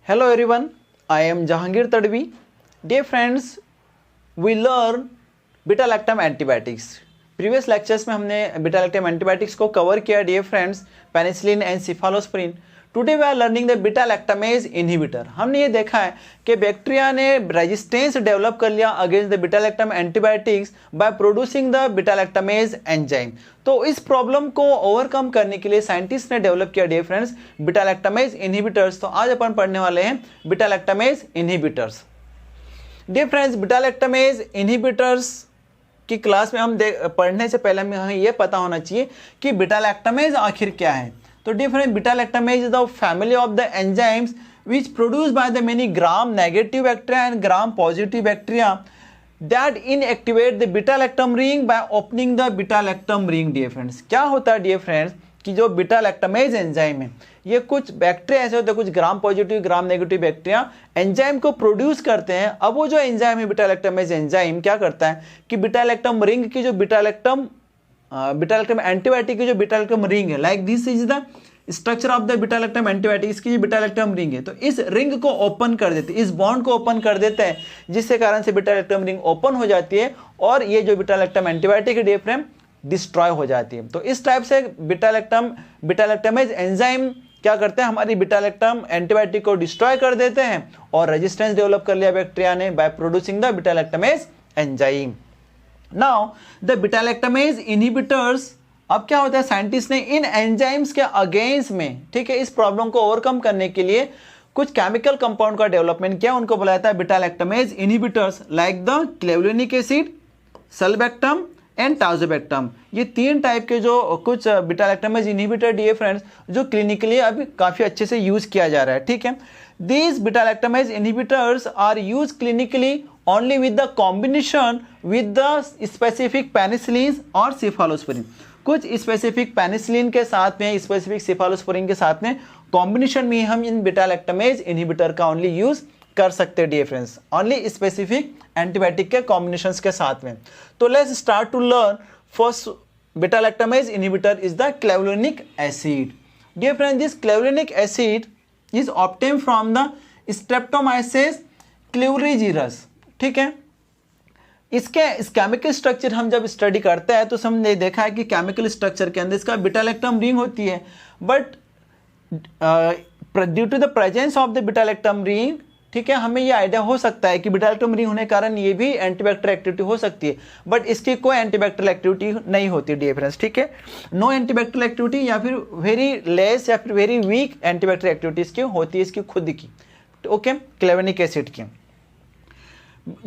Hello everyone, I am Jahangir Tadvi. Dear friends, we learn beta-lactam antibiotics. Previous lectures में हमने beta lactam antibiotics को cover किया dear friends, penicillin and cephalosporin. Today we are learning the beta lactamase inhibitor. हमने ये देखा है कि bacteria ने रेजिस्टेंस डेवलप कर लिया against the beta-lactam antibiotics by producing the beta-lactamase enzyme. तो इस प्रॉब्लम को ओवरकम करने के लिए साइंटिस्ट ने डेवलप किया डियर फ्रेंड्स बीटा-लैक्टामेज इनहिबिटर्स. तो आज अपन पढ़ने वाले हैं beta lactamase inhibitors. Dear friends, beta lactamase inhibitors की क्लास में हम पढ़ने से पहले हमें यह पता होना चाहिए कि बीटा-लैक्टामेज आखिर क्या है. तो different beta-lactamase is the family of the enzymes which produced by the many gram negative bacteria and gram positive bacteria that inactivate the beta-lactam ring by opening the beta-lactam ring. dear friends, क्या होता है dear friends कि जो beta-lactamase enzyme है ये कुछ bacteria ऐसे होते हैं, कुछ gram positive gram negative bacteria enzyme को प्रोड्यूस करते हैं. अब वो जो एंजाइम है बीटा-लैक्टामेज एंजाइम क्या करता है कि बीटा-लैक्टम रिंग की जो बीटा-लैक्टम एंटीबायोटिक की जो बीटा-लैक्टम रिंग है, like this is the structure of the beta-lactam antibiotic, इसकी जो बीटा-लैक्टम रिंग है तो इस रिंग को ओपन कर देते हैं, इस बॉन्ड को ओपन कर देते हैं, जिससे कारण से बीटा-लैक्टम रिंग ओपन हो जाती है और ये जो बीटा-लैक्टम एंटीबायोटिक है डिफ्रेम डिस्ट्रॉय हो जाती है. तो इस टाइप से बीटा-लैक्टामेज एंजाइम क्या करते हैं, हमारी बीटा-लैक्टम एंटीबायोटिक को डिस्ट्रॉय कर देते हैं और रेजिस्टेंस डेवलप कर लिया बैक्टीरिया ने by producing the beta-lactamase enzyme. Now the beta-lactamase inhibitors, अब क्या होता है साइंटिस्ट ने इन एंजाइम्स के अगेंस्ट में, ठीक है, इस प्रॉब्लम को ओवरकम करने के लिए कुछ केमिकल कंपाउंड का डेवलपमेंट किया, उनको बुलाया था beta lactamase inhibitors like the clavulanic acid, sulbactam and tazobactam. ये तीन टाइप के जो कुछ बीटा-लैक्टामेज इनहिबिटर डियर फ्रेंड्स जो क्लिनिकली अभी काफ़ी अच्छे से यूज़ किया जा रहा है. ठीक है, these beta lactamase inhibitors are use clinically only with the combination with the specific penicillin और सिफालोस्प्रिन. कुछ स्पेसिफिक पेनिसिलिन के साथ में, स्पेसिफिक सिफालोस्प्रिन के साथ में कॉम्बिनेशन में हम इन बीटा-लैक्टामेज इनहिबिटर का ओनली यूज कर सकते हैं dear friends, only specific antibiotic के कॉम्बिनेशंस के साथ में. तो let's start to learn. First beta lactamase inhibitor is the clavulanic acid. Dear friends, this clavulanic acid is obtain from the streptomyces clavuligerus. ठीक है, इसके इस केमिकल स्ट्रक्चर हम जब स्टडी करते हैं तो हमने देखा है कि केमिकल स्ट्रक्चर के अंदर इसका बीटा-लैक्टम रिंग होती है, but due to the presence of the beta lactam ring, ठीक है, हमें ये आइडिया हो सकता है कि बीटा-लैक्टम रिंग होने के कारण ये भी एंटीबैक्टीरियल एक्टिविटी हो सकती है, बट इसकी कोई एंटीबैक्टीरियल एक्टिविटी नहीं होती डियर फ्रेंड्स. ठीक है, नो एंटीबैक्टीरियल एक्टिविटी या फिर वेरी लेस या फिर वेरी वीक एंटीबैक्टीरियल एक्टिविटी इसकी होती है, इसकी खुद की. ओके, क्लेवुलिनिक एसिड की.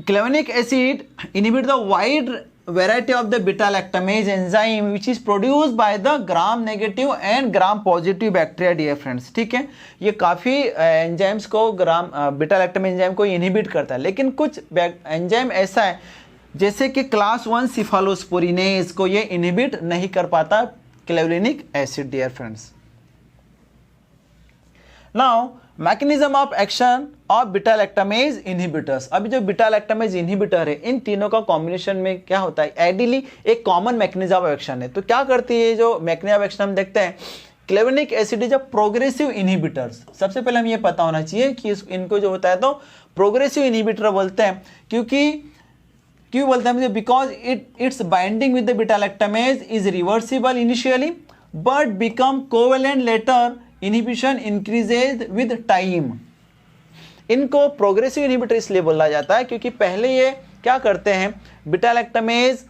Clavulanic acid inhibit the wide variety of the beta-lactamase enzyme which is produced by the gram negative and gram positive bacteria dear friends. ठीक है, ये काफ़ी एंजाइम्स को ग्राम बीटा-लैक्टामेज एंजाइम को इनहिबिट करता है, लेकिन कुछ एंजाइम ऐसा है जैसे कि क्लास 1 सिफालोस्पोरिनेज को ये इनहिबिट नहीं कर पाता clavulanic acid dear friends. Now mechanism of action of beta lactamase inhibitors. अभी जो बीटा-लैक्टामेज इनहिबिटर है इन तीनों का कॉम्बिनेशन में क्या होता है, आइडियली एक कॉमन मैकेनिज्म ऑफ एक्शन है. तो क्या करती है जो मैकेनिज्म ऑफ एक्शन हम देखते हैं, क्लेवुलिनिक acid is a progressive inhibitors. सबसे पहले हम ये पता होना चाहिए कि इनको जो होता है तो प्रोग्रेसिव इनहिबिटर बोलते हैं. क्यों बोलते हैं, because it's binding with the beta lactamase is reversible initially but become covalent later. Inhibition increases with time. इनको प्रोग्रेसिव इनहिबिटर इसलिए बोला जाता है क्योंकि पहले ये क्या करते हैं, बीटा-लैक्टामेज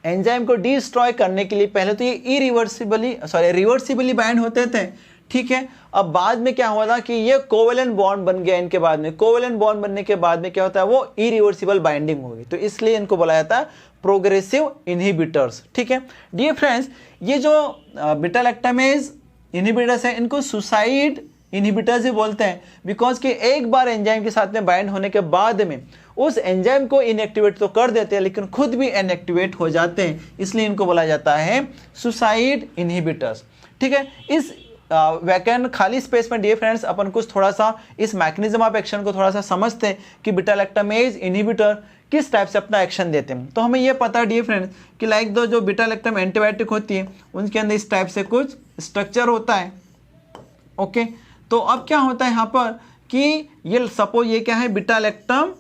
एंजाइम को डिस्ट्रॉय करने के लिए पहले तो ये रिवर्सिबली बाइंड होते थे. ठीक है, अब बाद में क्या हुआ था कि ये कोवेलेंट बॉन्ड बन गया इनके बाद में. कोवेलेंट बॉन्ड बनने के बाद में क्या होता है, वो इरिवर्सिबल बाइंडिंग होगी, तो इसलिए इनको बोला जाता है प्रोग्रेसिव इनहिबिटर्स. ठीक है डियर फ्रेंड्स, ये जो बीटा-लैक्टामेज इनहिबिटर्स है इनको सुसाइड इनहिबिटर्स ही बोलते हैं, बिकॉज कि एक बार एंजाइम के साथ में बाइंड होने के बाद में उस एंजाइम को इनएक्टिवेट तो कर देते हैं लेकिन खुद भी इनएक्टिवेट हो जाते हैं, इसलिए इनको बोला जाता है सुसाइड इनहिबिटर्स. ठीक है, इस वैकेंट खाली स्पेस में डियर फ्रेंड्स अपन कुछ थोड़ा सा इस मैकेनिज्म ऑफ एक्शन को थोड़ा सा समझते हैं कि बीटा-लैक्टामेज इनहिबिटर किस टाइप से अपना एक्शन देते हैं. तो हमें यह पता है डियर फ्रेंड्स कि लाइक दो जो बीटा-लैक्टम एंटीबायोटिक होती है उनके अंदर इस टाइप से कुछ स्ट्रक्चर होता है. ओके, तो अब क्या होता है यहाँ पर कि ये सपोज ये क्या है, beta lactam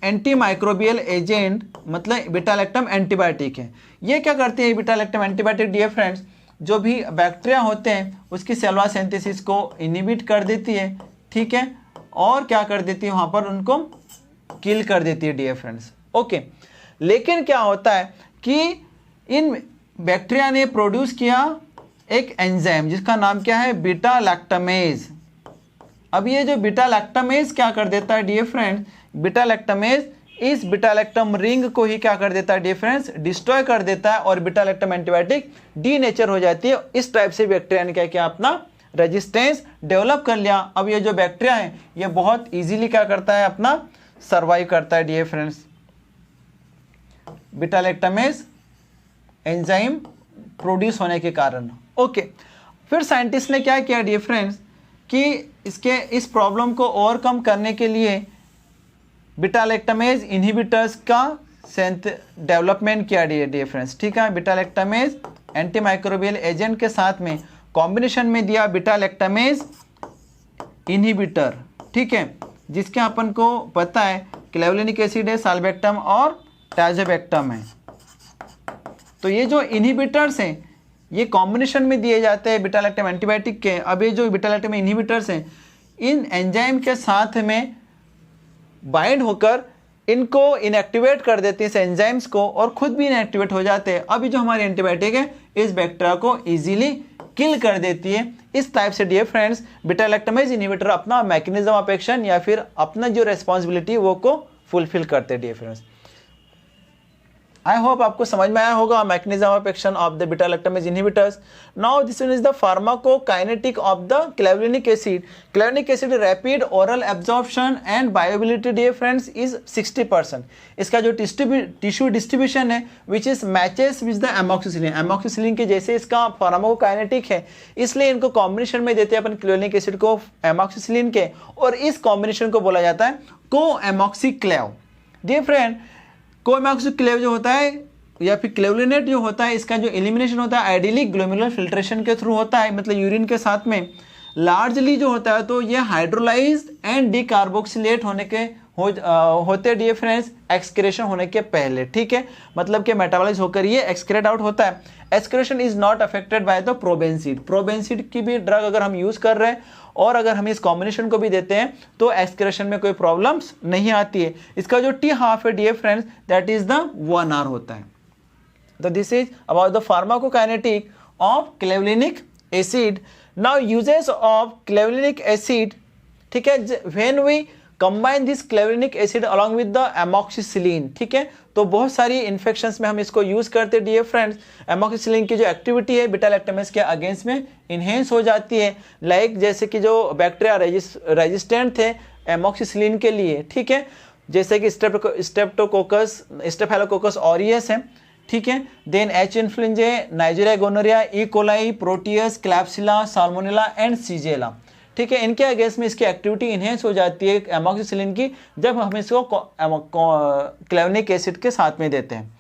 antimicrobial agent, मतलब बीटा लैक्टम एंटीबायोटिक है। ये क्या करती है beta lactam antibiotic dear friends, जो भी बैक्टीरिया होते हैं उसकी सेलुलर सिंथेसिस को इनहिबिट कर देती है, ठीक है, और क्या कर देती है वहाँ पर उनको किल कर देती है डियर फ्रेंड्स। ओके, लेकिन क्या होता है कि इन बैक्टीरिया ने प्रोड्यूस किया एक एंजाइम जिसका नाम क्या है, बीटा लैक्टामेज। अब ये जो बीटा लैक्टामेज क्या कर देता है डियर फ्रेंड्स, बीटा लैक्टामेज इस बीटा लैक्टम रिंग को ही क्या कर देता है डियर फ्रेंड्स, डिस्ट्रॉय कर देता है और बीटा लैक्टम एंटीबायोटिक डीनेचर हो जाती है। इस टाइप से बैक्टीरिया ने क्या किया, अपना रेजिस्टेंस डेवलप कर लिया। अब ये जो बैक्टीरिया है ये बहुत इजीली क्या करता है, अपना सर्वाइव करता है dear friends, beta lactamase enzyme produce होने के कारण। ओके, फिर साइंटिस्ट ने क्या किया डियर फ्रेंड्स कि इस प्रॉब्लम को ओवरकम करने के लिए बीटा लैक्टामेज इनहिबिटर्स का डेवलपमेंट किया डियर फ्रेंड्स, ठीक है। Beta lactamase anti microbial agent के साथ में कॉम्बिनेशन में दिया बीटा लैक्टामेज इनहिबिटर, ठीक है, जिसके अपन को पता है क्लेवलिनिक एसिड है, साल्बेक्टम और टाइजोबेक्टम है। तो ये जो इनहिबिटर्स हैं ये कॉम्बिनेशन में दिए जाते हैं बीटा लैक्टम एंटीबायोटिक के। अब ये जो बीटा लैक्टम इनहिबिटर्स हैं इन एंजाइम के साथ में बाइंड होकर इनको इनएक्टिवेट कर देते हैं इस एंजाइम्स को, और खुद भी इनएक्टिवेट हो जाते हैं। अभी जो हमारी एंटीबायोटिक है इस बैक्टीरिया को इजीली किल कर देती है। इस टाइप से dear friends beta lactamase inhibitor अपना मैकेनिज्म ऑफ एक्शन या फिर अपना जो रेस्पॉन्सिबिलिटी वो को फुलफिल करते हैं डियर फ्रेंड्स। आई होप आपको समझ में आया होगा mechanism of action of the beta lactamase inhibitors. Now this one is the pharmacokinetic of the clavulanic acid. Clavulanic acid rapid oral absorption and bioavailability dear friends is 60%। इसका जो tissue distribution है which is matches with the amoxicillin, amoxicillin के जैसे इसका pharmacokinetic है, इसलिए इनको combination में देते हैं अपन क्लेवलिनिक एसिड को एमॉक्सिसिलिन के, और इस कॉम्बिनेशन को बोला जाता है को एमॉक्सीक्लेव। डियर फ्रेंड, कोएमॉक्सीक्लेव जो होता है या फिर क्लेवलिनेट जो होता है इसका जो एलिमिनेशन होता है आइडियली ग्लोमेरुलर फिल्ट्रेशन के थ्रू होता है, मतलब यूरिन के साथ में लार्जली जो होता है। तो ये हाइड्रोलाइज्ड एंड डीकार्बोक्सिलेट होने के होते डियर फ्रेंड्स एक्सक्रेशन होने के पहले, ठीक है, मतलब कि मेटाबॉलाइज होकर ये एक्सक्रेट आउट होता है। Excretion is not affected by the probenecid. Probenecid की भी ड्रग अगर हम यूज कर रहे हैं और अगर हम इस कॉम्बिनेशन को भी देते हैं तो एक्सक्रेशन में कोई प्रॉब्लम्स नहीं आती है। इसका जो टी हाफ है dear friends that is the 1 hour होता है। तो this is about the pharmacokinetic of clavulanic acid. Now uses of clavulanic acid, ठीक है, when we combine this clavulanic acid along with the amoxicillin, ठीक है, तो बहुत सारी इन्फेक्शंस में हम इसको यूज करते हैं डियर फ्रेंड्स। एमॉक्सिसिलिन की जो एक्टिविटी है बीटा लैक्टामेज के अगेंस्ट में इनहेंस हो जाती है, लाइक जैसे कि जो बैक्टीरिया रेजिस्टेंट थे एमॉक्सिसिलिन के लिए, ठीक है, जैसे कि स्ट्रेप्टोकोकस, स्टेफाइलोकोकस ऑरियस है, ठीक है, then H influenza, Neisseria gonorrhoea, E coli, Proteus, Klebsiella, Salmonella and Shigella, ठीक है, इनके अगेंस्ट में इसकी एक्टिविटी इनहेंस हो जाती है एमॉक्सिसिलिन की जब हम इसको क्लेवलिनिक एसिड के साथ में देते हैं।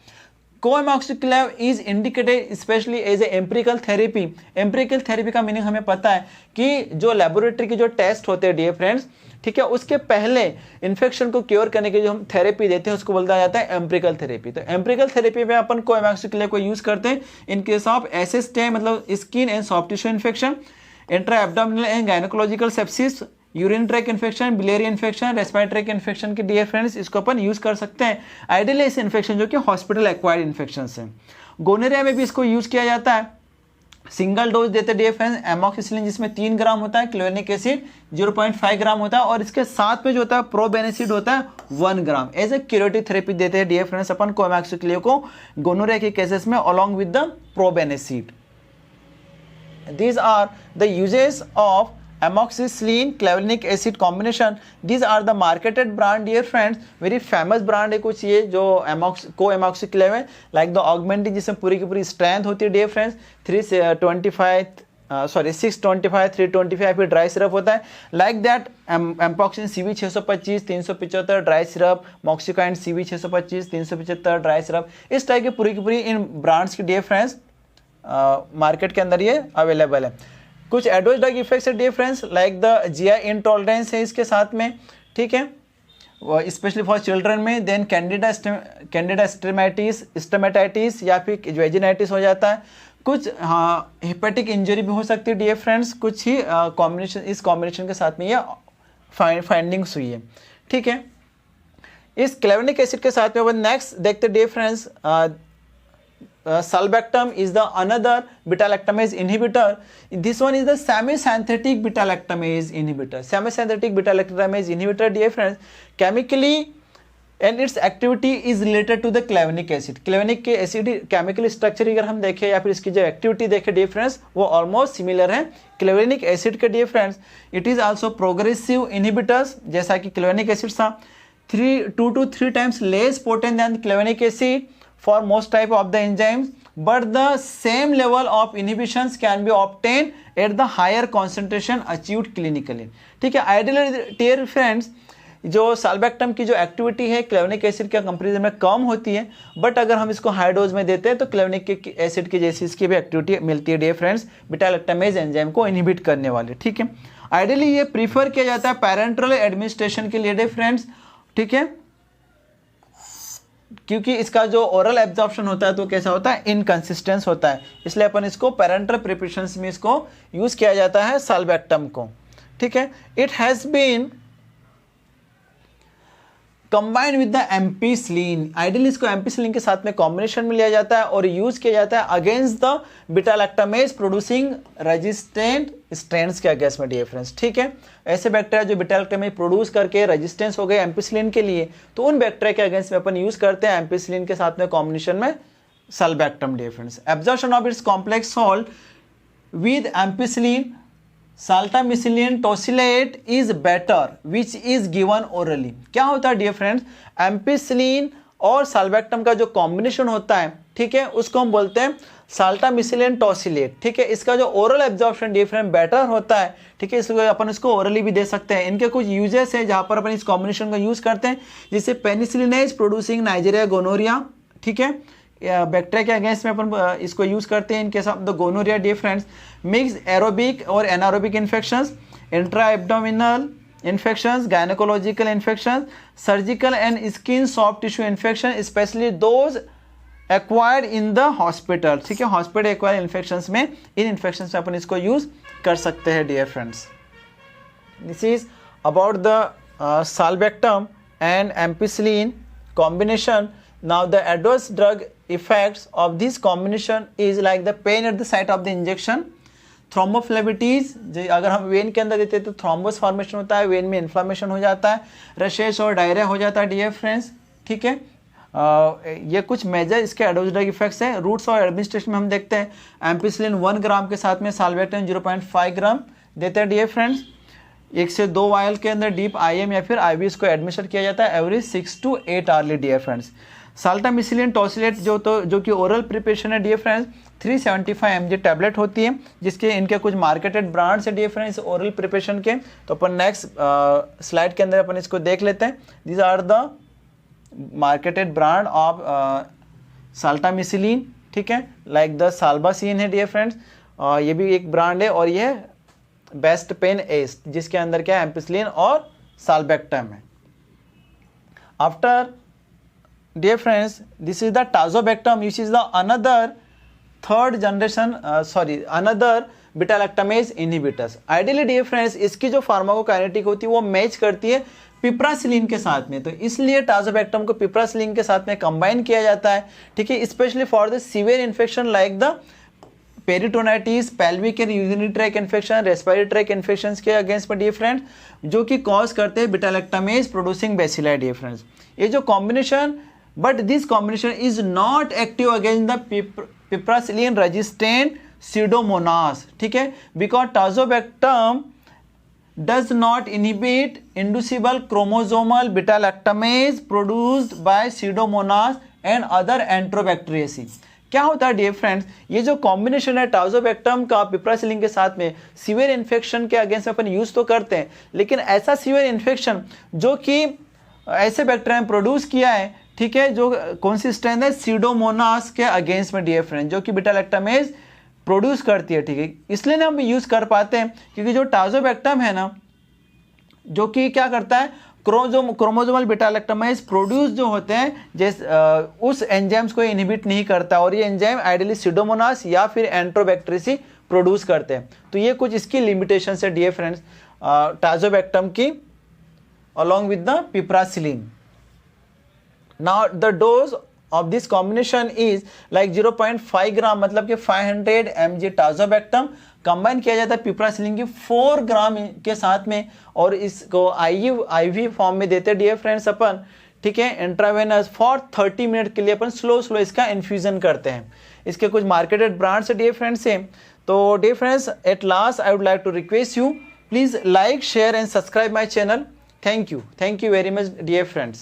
Co amoxiclav is indicated specially as a empirical therapy. Empirical therapy का मीनिंग हमें पता है कि जो लेबोरेटरी के जो टेस्ट होते हैं डियर फ्रेंड्स, ठीक है, उसके पहले इन्फेक्शन को क्योर करने के जो हम थेरेपी देते हैं उसको बोला जाता है एम्पिरिकल थेरेपी। तो एम्पिरिकल थेरेपी में अपन कोएमॉक्सीक्लेव को यूज करते हैं इन केस ऑफ एसएसटी, मतलब skin and soft tissue infection, intra abdominal and gynaecological sepsis, urine track infection, biliary infection, respiratory infection के डियर फ्रेंड्स इसको अपन यूज कर सकते हैं। आइडियली ऐसे इन्फेक्शन जो कि हॉस्पिटल एक्वायर्ड इन्फेक्शन है। गोनेरिया में भी इसको यूज किया जाता है। सिंगल डोज देते डियर फ्रेंड्स एमॉक्सिसिलिन जिसमें 3 ग्राम होता है, क्लेवलिनिक एसिड 0.5 ग्राम होता है, और इसके साथ में जो होता है प्रोबेनिसिड होता है 1 ग्राम। एज ए क्यूरेटिव थेरेपी देते हैं डियर फ्रेंड्स अपन कोएमॉक्सीक्लेव को गोनोरिया के केसेस में along with the probenecid. These are the uses of amoxicillin clavulanic acid combination. These are the marketed brand dear friends, very famous brand है कुछ ये जो co-amoxiclav है, like the Augmentin जिसमें पूरी की पूरी स्ट्रेंथ होती है dear friends, 625 325 फिर ड्राई सिरप होता है, like that Ampoxin CV 625 375 dry syrup, Moxikind CV 625 375 dry syrup, इस टाइप की पूरी इन ब्रांड्स की डियर फ्रेंड्स मार्केट के अंदर ये अवेलेबल है। कुछ एडवर्स ड्रग इफेक्ट्स है dear friends, like the GI intolerance है इसके साथ में, ठीक है, स्पेशली फॉर चिल्ड्रन में। देन कैंडिडा स्टमेटाइटिस या फिर वेजिनाइटिस हो जाता है। कुछ हेपेटिक इंजरी भी हो सकती है डियर फ्रेंड्स, कुछ ही इस कॉम्बिनेशन के साथ में ये फाइंडिंग्स हुई है, ठीक है। इस क्लेवेनिक एसिड के साथ में नेक्स्ट देखते dear friends, sulbactam is the another beta lactamase inhibitor. This one is the semi-synthetic beta lactamase inhibitor. Semi-synthetic beta lactamase inhibitor, dear friends, chemically and its activity is related to the clavenic acid. Clavenic के acid chemical structure अगर हम देखें या फिर इसकी जो activity देखें dear friends, वो almost similar है clavenic acid के dear friends. It is also progressive inhibitors, जैसा कि clavenic acid था 2 to 3 times less potent than clavenic acid for most type of the enzymes, but the same level of inhibitions can be obtained at the higher concentration achieved clinically, ठीक है। Ideally dear friends, जो साल्बैक्टम की जो activity है क्लेवेनिक acid के comparison में कम होती है, बट अगर हम इसको हाई डोज में देते हैं तो क्लेवेनिक एसिड की जैसी इसकी भी एक्टिविटी मिलती है dear friends, beta lactamase enzyme को इनहिबिट करने वाले, ठीक है। आइडियली ये प्रीफर किया जाता है पैरेंटरल एडमिनिस्ट्रेशन के लिए डियर फ्रेंड्स, ठीक है, क्योंकि इसका जो ओरल एब्जॉर्प्शन होता है तो कैसा होता है, इनकंसिस्टेंस होता है, इसलिए अपन इसको पैरेंटल प्रिपरेशंस में इसको यूज किया जाता है साल्बैक्टम को, ठीक है। It has been combined with the ampicillin, ideally इसको एम्पिसिलिन के साथ में कॉम्बिनेशन में लिया जाता है और यूज किया जाता है against the beta lactamase producing resistant strains के अगेंस्ट में डियर फ्रेंड्स, ठीक है। ऐसे बैक्टीरिया जो बीटा लैक्टामेज प्रोड्यूस करके रेजिस्टेंस हो गए एम्पिसिलिन के लिए, तो उन बैक्टीरिया के अगेंस्ट में अपन यूज करते हैं एम्पिसिलिन के साथ में कॉम्बिनेशन में sulbactam dear friends. Absorption of its complex salt with ampicillin sultamicillin tosylate is better which is given orally. क्या होता है डियर फ्रेंड्स, एम्पिसिलिन और साल्बैक्टम का जो कॉम्बिनेशन होता है, ठीक है, उसको हम बोलते हैं साल्टामिसिलिन टोसिलेट, ठीक है। इसका जो oral absorption dear friend better होता है, ठीक है, इसको अपन इसको ओरली भी दे सकते हैं। इनके कुछ यूजेस है जहां पर अपन इस कॉम्बिनेशन का यूज करते हैं, जैसे पेनिसिलिनेज प्रोड्यूसिंग नाइजीरिया गोनोरिया, ठीक है, बैक्टीरिया के अगेंस्ट में अपन इसको यूज करते हैं इनके साथ the gonorrhoea dear friends. Mix aerobic और anaerobic infections, intra abdominal infections, gynaecological infections, surgical and skin soft tissue infection, specially those acquired in the hospital, ठीक है, हॉस्पिटल एक्वायर्ड इन्फेक्शंस में, इन इन्फेक्शंस में अपन इसको यूज कर सकते हैं dear friends. This is about the sulbactam and ampicillin combination. Now the adverse drug effects of this combination is like the pain at the site of the injection, थ्रोम्बोफ्लेबिटीज, अगर हम when के अंदर देते हैं तो थ्रोम्बोस फॉर्मेशन होता है, when में इन्फ्लामेशन हो जाता है, रशेस और डायरिया हो जाता है डियर फ्रेंड्स, ठीक है। ये कुछ मेजर इसके एडवर्स ड्रग इफेक्ट्स हैं। रूट्स और एडमिनिस्ट्रेशन में हम देखते हैं एम्पिसिलिन 1 ग्राम के साथ में साल्बैक्टम 0.5 ग्राम देते हैं डियर फ्रेंड्स। 1 से 2 वायल के अंदर डीप IM या फिर IV इसको एडमिनिस्टर किया जाता है every 6 to 8 hourly dear friends. Sultamicillin tosylate जो कि ओरल प्रिपरेशन है डियर फ्रेंड्स 375 mg टैबलेट होती है, जिसके इनके कुछ मार्केटेड ब्रांड्स है डियर फ्रेंड्स ओरल प्रिपरेशन के। तो अपन नेक्स्ट स्लाइड के अंदर अपन इसको देख लेते हैं। These are the marketed brand of sultamicillin, ठीक है, लाइक द साल्बासिन है डियर फ्रेंड्स, ये भी एक ब्रांड है, और ये बेस्ट पेन एस्ट जिसके अंदर क्या है एम्पिसिलिन और साल्बैक्टम है। After dear friends, this is the tazobactam, which is the another third generation another beta lactamase inhibitors. Ideally dear friends, इसकी जो फार्माकोकाइनेटिक होती है वो मैच करती है पिप्रासिलिन के साथ में, तो इसलिए टाजोबैक्टम को पिप्रासिलिन के साथ में कंबाइन किया जाता है, ठीक है, specially for the severe infection like the peritonitis, pelvic and urinary tract infection, respiratory tract infections के अगेंस्ट में डियर फ्रेंड्स, जो कि कॉज करते हैं beta lactamase producing bacilli dear friends. ये जो combination, but this combination is not active against the piperacillin resistant pseudomonas, ठीक है, because tazobactam does not inhibit inducible chromosomal beta lactamase produced by pseudomonas and other enterobacteriaceae। क्या होता है dear friends, ये जो combination है टाजोबैक्टम का पिप्रासिलिन के साथ में सीवियर इन्फेक्शन के अगेंस्ट अपन यूज तो करते हैं, लेकिन ऐसा सीवियर इन्फेक्शन जो कि ऐसे बैक्टीरिया ने प्रोड्यूस किया है, ठीक है, जो कौन सी स्ट्रेन है सीडोमोनास के अगेंस्ट में डियर फ्रेंड, जो कि बीटा लैक्टामेज प्रोड्यूस करती है, ठीक है। इसलिए ना हम यूज़ कर पाते हैं क्योंकि जो टाजोबैक्टम है ना, जो कि क्या करता है, क्रोमोजोमल बीटा लैक्टमाइज प्रोड्यूस जो होते हैं जैसे उस एंजाइम्स को इनहिबिट नहीं करता, और ये एंजाइम आइडियली सीडोमोनास या फिर एंट्रोबैक्टरीसी प्रोड्यूस करते हैं। तो ये कुछ इसकी लिमिटेशन है डियर फ्रेंड्स टाजोबैक्टम की, along with the piperacillin. Now the dose of this combination is like 0.5 gram, मतलब कि 500 mg टाजोबैक्टम कंबाइन किया जाता है पिप्रासिलिन की 4 ग्राम के साथ में, और इसको आईवी फॉर्म में देते हैं डियर फ्रेंड्स अपन, ठीक है, इंट्रावेनस फॉर 30 मिनट के लिए अपन स्लो इसका इन्फ्यूजन करते हैं। इसके कुछ मार्केटेड ब्रांड्स है डियर फ्रेंड्स से। तो dear friends at last I would like to request you, please like share and subscribe my channel. Thank you very much dear friends.